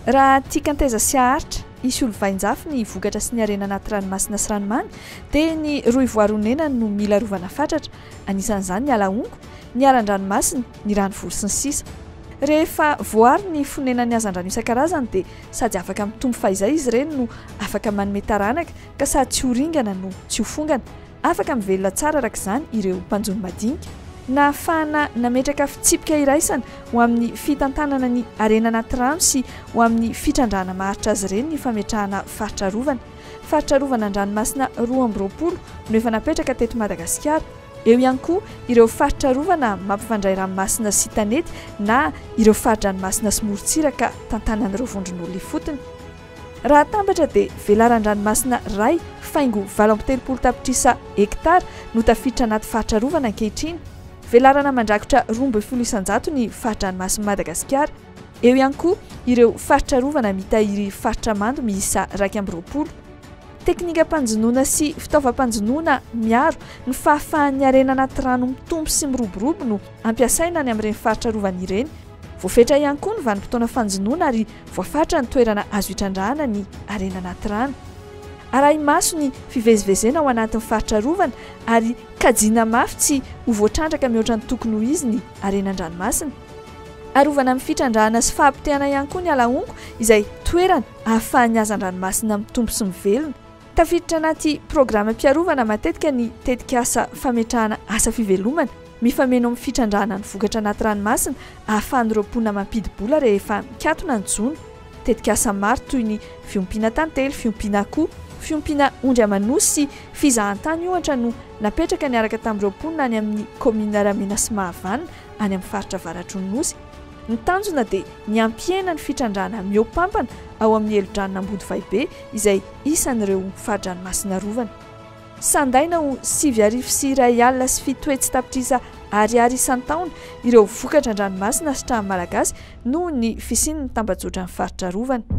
Raha tiakanteza sy aharitra isy olo vainjafy ny vokatra sy ny harena anaty ranomasina sy ranomamy dia ny roy voaronena no mila rovana fatratra, anisan'izany ny alaongo, ny alan-dranomasina, ny ranovolo sy ny sisa. Rehefa voary ny fonenan'ny hazan-drano isan-karazany dia sady afaka mitombo fahizay izy ireny no afaka manome taranaka ka sady tsy ho ringana no tsy ho fongana. Afaka mivelona tsara araka izany ireo mpanjony madinika. Na ahafahana nametraka fitsipika iraisana ho amin'ny fitantanana ny harena anaty rano sy ho amin'ny fitrandrahana maharitra azy ireny ny fametrahana faritra rovana. Faritra rovana an-dranomasina 220 no efa napetraka teto Madagasikara. Eo ihany koa ireo faritra rovana mampifandray ranomasina sy tanety na ireo faritra-dranomasina sy morontsiraka tantanan'ireo vondron'olona ifotony. Raha tambatra dia velaran-dranomasina ray faingo 7 tapitrisa hektara no tafiditra anaty faritra rovana ankehitriny. Velarana mandrakotra 2,700 ny faritra-dranomasina Madagasikara. Eo ihany koa ireo faritra rovana mitahiry faritra mando miisa 220. Teknika mpanjonoana sy fitaovam-panjonoana miaro ny fahafahan'ny harena anaty rano mitombo sy miroborobo no ampiasaina any amin'ireny faritra rovana ireny. Voafetra ihany koa ny vanim-potoana fanjonoana ary voafatra ny toerana azo hitrandrahana ny harena anaty rano. Arahi-maso ny fivezivezena ao anatin'ny faritra rovana ary kajiana mafy tsy ho voatrandraka mihoatra ny tokony ho izy ny harenan-dranomasina. Arovana amin'ny fitrandrahana sy fahampitehana ihany koa ny alaongo izay toerana ahafahan'ny hazan-dranomasina mitombo sy mivelona. Tafiditra anaty programa mpiarovana matetika ny tetikasa fametrahana asa fivelomana mifameno amin'ny fitrandrahana ny vokatra anaty ranomasina ahafahan'ireo mponina mampidi-bola rehefa mikatona ny jono. Tetikasa maro toy ny fiompiana tantely, fiompiana akoho, fiompiana ondry amanosy sy fizahantany ohatra no napetraka niaraka tamin'ireo mponina any amin'ny komina Ramena sy Mahavanina any amin'ny faritra Varatronnosy. Ny tanjona dia ny ampiena ny fitrandrahana miopampana ao amin'ny elo-dranona Ambodivahibe izay isan'ireo faritra-dranomasina rovana. Sandaina ho 7,2 alina sy 7 tapitrisa ariary isan-taona ireo vokatra an-dranomasina sy trano malagasy noho ny fisian'ny tambajotra ny faritra rovana.